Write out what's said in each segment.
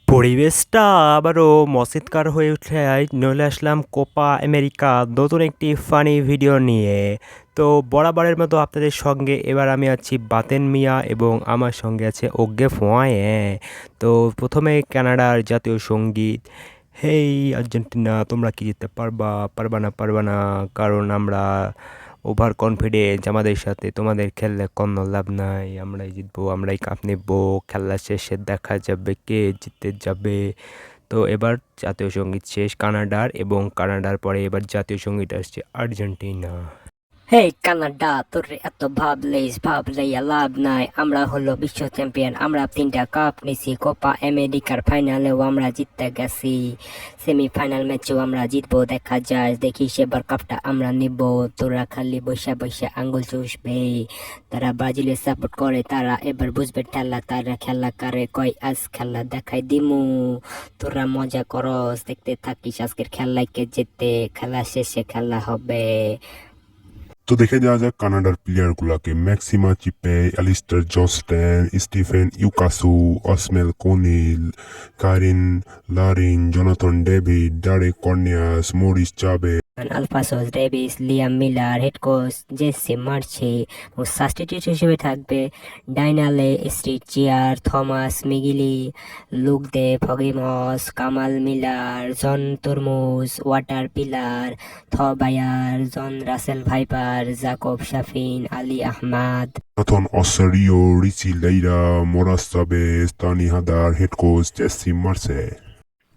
পরিবেশটা আবারও মসিদকার হয়ে উঠায় নলে আসলাম কোপা আমেরিকা নতুন একটি ফানি ভিডিও নিয়ে। তো বরাবরের মতো আপনাদের সঙ্গে এবার আমি আছি বাতেন মিয়া এবং আমার সঙ্গে আছে ওগে ফোঁয়ে। তো প্রথমে কানাডার জাতীয় সঙ্গীত, হেই আর্জেন্টিনা তোমরা কি জিততে পারবা পারবা না, কারণ আমরা ওভার কনফিডেন্স, আমাদের সাথে তোমাদের খেললে কোনো লাভ নাই, আমরাই জিতবো, আমরাই কাপ নেবো, খেলা শেষে দেখা যাবে কে জিতে যাবে। তো এবার জাতীয় সঙ্গীত শেষ কানাডার, এবং কানাডার পরে এবার জাতীয় সঙ্গীত আসছে আর্জেন্টিনা। হেই কানাডা, তোর এত ভাবলেই লাভ নাই। আমরা হলো বিশ্ব চ্যাম্পিয়ন, আমরা 3টা কাপ নিছি। কোপা আমেরিকার ফাইনালেও আমরা জিততে গেছি, সেমিফাইনাল ম্যাচেও আমরা জিতবো। দেখা যায়, দেখিস এবার কাপটা আমরা নিব। তোরা খালি বৈশা আঙ্গুল চুষবে। তারা ব্রাজিলে সাপোর্ট করে, তারা এবার বুঝবে ঠেলা। তারা খেলা করে কয়, আজ খেলা দেখাই দিমু। তোরা মজা করস, দেখতে থাকিস আজকের খেলায় কে জেতে। খেলা শেষে খেলা হবে। তো দেখে যাওয়া যাক কানাডার প্লেয়ার গুলাকে। ম্যাক্সিমা চিপে, Allister জস্টেন, Stephen ইউকাসু, অসমেল কোনিল, Karine লারিন, Jonathan David, ডারেক কর্নিয়াস, Morris চাবে। আলফাসোস Davies, Liam Miller, head coach JC mercy. ও সাবস্টিটিউট হিসেবে থাকবে ডাইনালে স্ট্রিট চিয়ার, থমাস মিগিলি, লুক দে ফগিমস, কামাল মিলার, জন তুরমুজ, ওয়াটার পিলার, থবায়ার, জন Russell viper, Jakob Shafin, Ali Ahmad. Jonathan অসারিও, Richi লেইরা, মোরাস চাবেস, তানি হাদার, হেড কোচ জেসি মার্সে।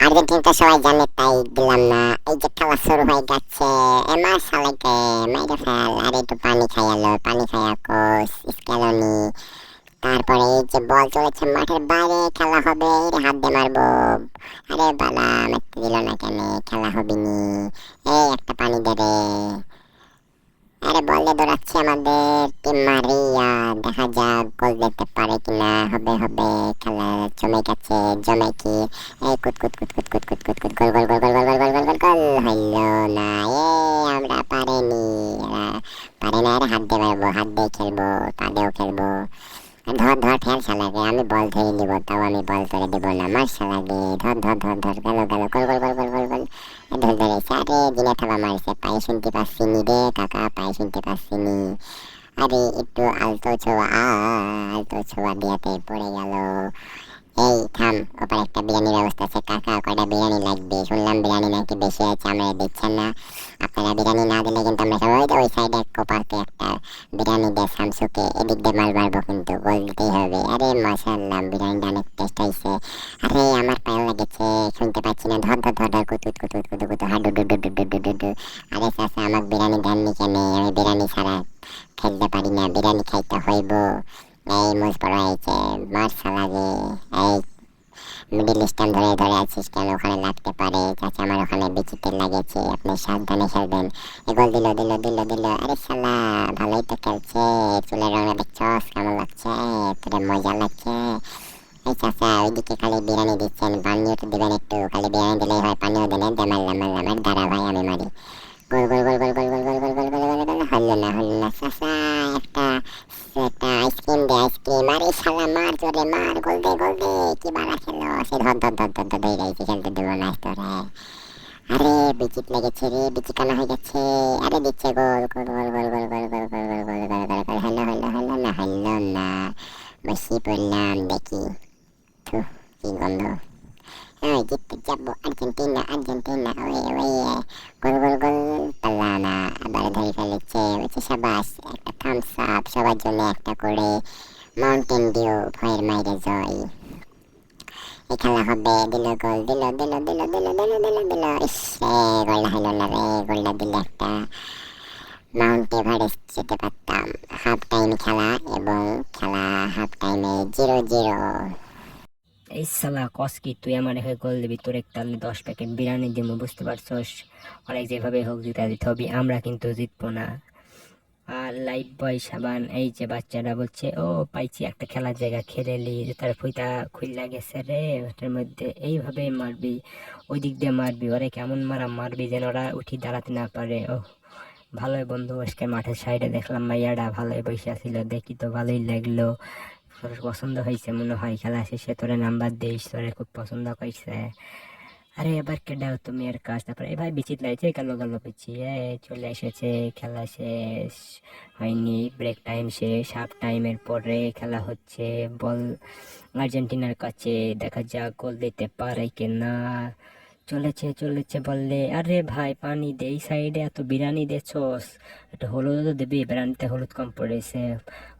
আর্জেন্টিনা তো সবাই জানে, তাই দিলাম না। এই যে খেলা শুরু হয়ে যাচ্ছে, এমা শালাকে মাইরে ফেল। আর একটু পানি খাইয়ালো, পানি খাইয়া কোচ স্কেলনি। তারপরে এই যে বল চলেছে মাঠের বাইরে, খেলা হবে, এর হাত দিয়ে মারবো। আরে বালা, মারতে দিল না কেন? খেলা হবে নি। এই একটা পানি দে রে। আরে বল দিয়ে দৌড়াচ্ছে আমাদের টিম মারিয়া। দেখা যাক গোল দিতে পারে কিনা। হবে খেলা জমে গেছে, জমে কি। এই কুত কুত কুত কুত কুত কুত কুত কুত গোল গোল গোল গোল গোল গোল গোল গোল গোল হইলো না। আমরা পারেনি, পারে না। আরে হাত দিয়ে মারবো, হাত দিয়ে খেলবো, পা দিয়েও খেলবো। ধর ফেল শালাকে, আমি বল ধরে নিব, তাও আমি বল করে দেব না। মার শালাকে, ধর গেল গোল গোল গোল গোল গোল গোল। ধরেছে। আরে দিনে থাবা মারছে, পায়ে শুনতে পাচ্ছি নি রে কাকা, পায়ে শুনতে পাচ্ছি নি। আরে একটু আলতো ছোঁয়া দিয়াতে পড়ে গেল। এই থাম, ওপর একটা বিরিয়ানির ব্যবস্থা আছে কাকা, কয়টা বিরিয়ানি লাগবে? শুনলাম বিরিয়ানি নাকি বেশি আছে, আমরা দিচ্ছেন না। আপনারা বিরিয়ানি না দিলে কিন্তু আমরা সবাই, ওই সাইডে কোপাকে একটা বিরিয়ানি দিয়ে শামসুকে, এদিক দিয়ে মাল মারবো, কিন্তু গোল দিতেই হবে। আরে মাশাআল্লাহ, বিরিয়ানিটা অনেক টেস্ট হয়েছে। আরে আমার পায়ে লেগেছে, শুনতে পাচ্ছি না। ধর কুতুত কুতুত কুতু কুতু হাডু ডু ডু ডু ডু ডু ডু ডু। আরে চাচা, আমাকে বিরিয়ানি দেননি কেন? আমি বিরিয়ানি ছাড়া খেলতে পারি না, বিরিয়ানি খাইতে হইব। এই মুজ পড়া হয়েছে, মার শালাকে। এই মিডিল স্ট্যান্ড ধরে আছিস কেন? ওখানে লাগতে পারে। চাচা, আমার ওখানে বিচিতে লাগেছে, আপনি সাবধানে খেলবেন। গোল দিল। আরে শালা, ভালোই তো খেলছে। চুলের রঙে দেখছস কেমন লাগছে? তোরে মজা লাগছে? এই চাচা, ওইদিকে খালি বিরিয়ানি দিচ্ছেন, পানিও তো দিবেন একটু। খালি বিরিয়ানি দিলেই হয়, পানিও দেন। মারলাম। আর দাঁড়া ভাই, আমি মারি। গোল। হলো না চাচা। একটা একটা আইসক্রিম দে, আইসক্রিম। আরে শালা, মার জোরে মার, গোল দে। কি বাড়া খেলো সে। ধর ধরে গেছে, খেলতে দেবো না তোরে। আরে বিচিত লেগেছে রে, বিচি কানা হয়ে গেছে। আরে দিচ্ছে গোল। হলো না। বসি পড়লাম দেখি। থু, কি গন্ধ। হ্যাঁ, জিততে যাবো আর্জেন্টিনা। ওয়ে গোল। পারলাম না, আবার ধরে ফেলেছে। বলছে সাবাস, একটা থামস আপ সবার জন্য একটা করে। মাউন্টেন ডিউ, ভয়ের মাইরে জয়। এই খেলা হবে। দিল। ইস রে, গোলটা হলো না রে। গোলটা দিলে একটা মাউন্ট এভারেস্ট যেতে পারতাম। হাফ টাইম খেলা, এবং খেলা হাফ টাইমে 0-0। এই সালা কস কি, তুই আমার হয়ে গোল দিবি? তোর তাহলে 10 প্যাকেট বিরিয়ানি দিব, বুঝতে পারছস? অনেক যেভাবে হোক জিতা দিতে হবে, আমরা কিন্তু জিতবো না। আর লাইফ বয় সাবান, এই যে বাচ্চারা বলছে, ও পাইছি একটা খেলার জায়গা, খেলেলি যে তার ফুইতা খুললা গেছে রে, ওটার মধ্যে এইভাবে মারবি, ওই দিক দিয়ে মারবি, ওরে কেমন মারবি যেন ওরা উঠি দাঁড়াতে না পারে। ও ভালোই বন্ধু, আজকে মাঠের সাইডে দেখলাম মাইয়াটা ভালোই বসে ছিল, দেখি তো ভালোই লাগলো। তোর পছন্দ হয়েছে মনে হয়, খেলা শেষে তোরে নাম্বার দিস, তোরে খুব পছন্দ করছে। আরে এবার কেডাও তুমি এর কাজ, তারপরে এ ভাই বিচিত লাগছে, গেল গেল পিছিয়ে চলে এসেছে। খেলা শেষ হয়নি, ব্রেক টাইম শেষ, হাফ টাইমের পরে খেলা হচ্ছে। বল আর্জেন্টিনার কাছে, দেখা যাক গোল দিতে পারে কিনা। চলেছে চলেছে বললে, আরে ভাই পানি দে, এই সাইডে এত বিরিয়ানি দেছস, একটু হলুদ তো দিবি, বিরিয়ানিতে হলুদ কম পড়েছে।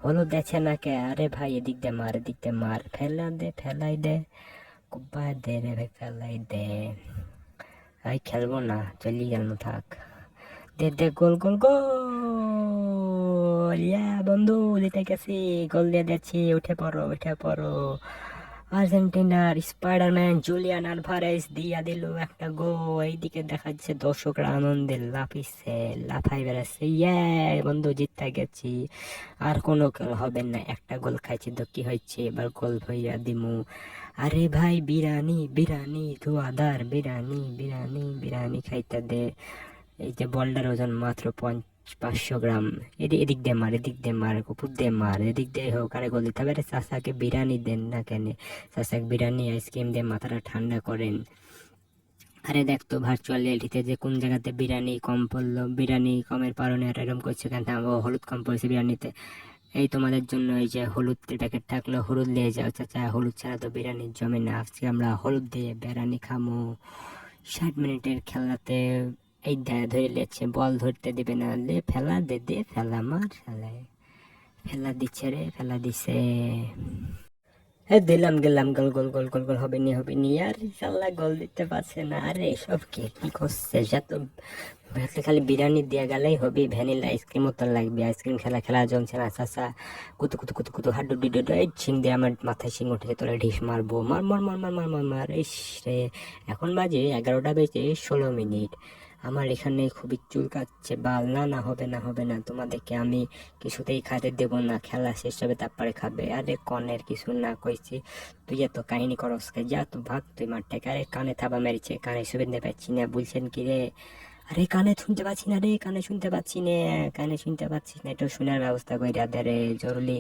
হলুদ দেখছে না কে? আরে ভাই এদিক দে মার, এদিক দে মার, ফেলা দে, ফেলাই দে, কুব্বা দে রে ভাই, ফেলাই দে। ভাই খেলবো না, চলি গেল, থাক। দে দে, গোল গোল গোল, ইয়া বন্ধু জিতে গেছি, গোল দিয়ে দিচ্ছি, উঠে পড়ো উঠে পড়ো। আর্জেন্টিনার স্পাইডারম্যান জুলিয়ান আলভারেজ দিয়া দিল একটা গোল। এইদিকে দেখা যাচ্ছে দর্শকরা আনন্দে লাফিচ্ছে, লাফাই বেড়াচ্ছে, ইয়ে বন্ধু জিতে গেছি। আর কোনো গোল হবে না, একটা গোল খাইছি তো কি হয়েছে, এবার গোল ভইয়া দিমু। আরে ভাই বিরিয়ানি বিরিয়ানি, ধোয়াদার বিরিয়ানি, বিরিয়ানি বিরিয়ানি খাইতে দে। এই যে বলটার ওজন মাত্র 500 গ্রাম। এদিক দিয়ে মার, এদিক দিয়ে মার, কুপুর দিয়ে মার, এদিক দিয়ে হোক, আরে গোল দিতে হবে। আরে চাচাকে বিরিয়ানি দেন না কেন? চাচাকে বিরিয়ানি আইসক্রিম দিয়ে মাথাটা ঠান্ডা করেন। আরে দেখ তো ভার্চুয়াল রিয়েলিটিতে যে কোন জায়গাতে বিরিয়ানি কম পড়লো, বিরিয়ানি কমের কারণে এরকম করছে কেন? ও হলুদ কম পড়েছে বিরিয়ানিতে। এই তোমাদের জন্য এই যে হলুদের প্যাকেট থাকলো, হলুদ নিয়ে যাও চাচা, হলুদ ছাড়া তো বিরিয়ানি জমে না। আজকে আমরা হলুদ দিয়ে বিরিয়ানি খামো। 60 মিনিটের খেলাতে এই ধরে লেছে, বল ধরতে দিবে না, লে ফেলা দে, দে ফেলা মার, ফেলায় ফেলা দিচ্ছে রে, ফেলা দিছে। দিলাম, গেলাম, গোল গোল গোল গোল গোল, হবে নি হবে নি, আর ইনশাল্লাহ গোল দিতে পারছে না। আরে সব কে কি করছে, যত ভাবলে খালি বিরিয়ানি দিয়ে গেলেই হবে, ভ্যানিলা আইসক্রিমও তো লাগবে। আইসক্রিম খেলা খেলা জমছে না, চাচা কুতু কুতু কুতু কুতু হাড্ডু ডিডু, এই শিং দিয়ে আমার মাথায় শিং উঠেছে, তোরা ঢিস মারবো, মার মার মার মার মার মার মার। ইস রে, এখন বাজে 11টা বেজে 16 মিনিট। আমার এখানে খুবই চুলকাচ্ছে বাল। না না, হবে না হবে না, তোমাদেরকে আমি কিছুতেই খাইতে দেবো না, খেলা শেষ হবে তারপরে খাবে। আরে কনের কিছু না কইছি, তুই এত কাহিনী করস কে? যা তো ভাগ তুই মাঠ থেকে। আরে কানে থাবা মেরেছে, কানে শুনতে পাচ্ছি না, বলছেন কি রে? আরে কানে শুনতে পাচ্ছি না রে, কানে শুনতে পাচ্ছি না, কানে শুনতে পাচ্ছিস না, একটু শোনার ব্যবস্থা করে দে রে। জরুরি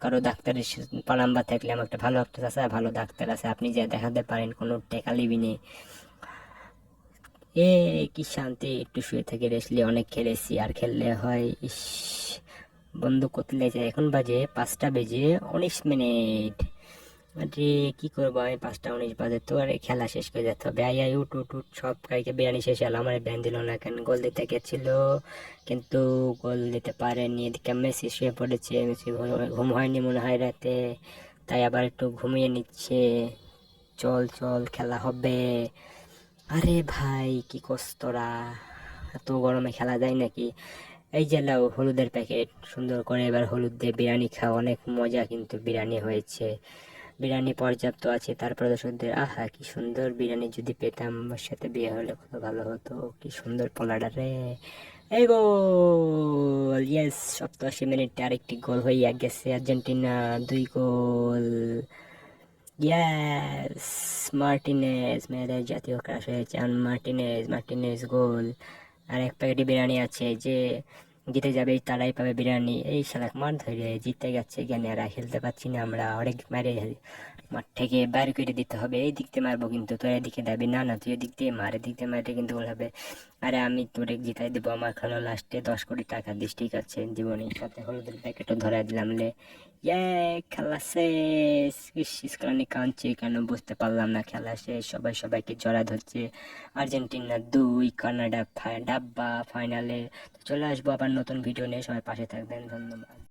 কারো ডাক্তারের পালাম্বা থাকলে আমার একটা ভালো একটা আছে, ভালো ডাক্তার আছে, আপনি যে দেখাতে পারেন, কোনো টেকা লিবি নেই। এ কি শান্তি, একটু শুয়ে থেকে রেস্টলি, অনেক খেলেছি, আর খেললে হয়। ইস, বন্ধু কোথায় যায়? এখন বাজে 5টা বেজে 19 মিনিট। আরে কি করবো আমি, 5টা 19 বাজে তো, আরে খেলা শেষ করে যেতে হবে। আই আই উঠ উঠ উঠ, সব কাইকে বিরিয়ানি শেষ হলো, আমার ব্যান দিল না কেন? গোল দিতে গেছিল কিন্তু গোল দিতে পারেনি। এদিকে মেসি শুয়ে পড়েছে, মেসি ঘুম হয়নি মনে হয় রাতে, তাই আবার একটু ঘুমিয়ে নিচ্ছে। চল চল, খেলা হবে। আরে ভাই কি কষ্টরা, এত গরমে খেলা যায় নাকি? এই যে লাও হলুদের প্যাকেট, সুন্দর করে এবার হলুদ দিয়ে বিরিয়ানি খাও, অনেক মজা কিন্তু বিরিয়ানি হয়েছে। বিরিয়ানি পর্যাপ্ত আছে, তারপরে দর্শকদের, আহা কি সুন্দর বিরিয়ানি, যদি পেতাম আমার সাথে বিয়ে হলে কত ভালো হতো। কি সুন্দর পোলাটা রে। এই গোল, ইয়েস। 87 মিনিটে আরেকটি গোল হইয়া গেছে, আর্জেন্টিনা 2 গোল। ইয়েস, মার্টিনেজ, মেয়েদের জাতীয় ক্রাশ হয়েছে, মার্টিনেজ, মার্টিনেজ গোল। আর এক প্যাকেটে বিরিয়ানি আছে, যে জিতে যাবে তারাই পাবে বিরিয়ানি। এই শালা মার ধরে জিতে গেছে, জ্ঞানী আর খেলতে পারছি না আমরা, অনেক মারে মাঠ থেকে বাইর করে দিতে হবে। এই দিক দিয়ে মারবো কিন্তু, তোর এদিকে দাবি না, না তুই এদিক দিয়ে মার, এদিক দিয়ে মারতে কিন্তু গোল হবে। আরে আমি তোরে জিতাই দেবো, আমার খেলো লাস্টে 10 কোটি টাকা দিস, ঠিক আছে? জীবনে সাথে হলুদের প্যাকেটও ধরাই দিলাম লে। ইয়ে, খেলা শেষ। ইস্কানি কাঁদছে কেন বুঝতে পারলাম না, খেলা শেষ, সবাই সবাইকে জড়া ধরছে। আর্জেন্টিনা 2, কানাডা ডাব্বা ফাইনালে। চলে আসবো আবার নতুন ভিডিও নিয়ে, সবাই পাশে থাকবেন, ধন্যবাদ।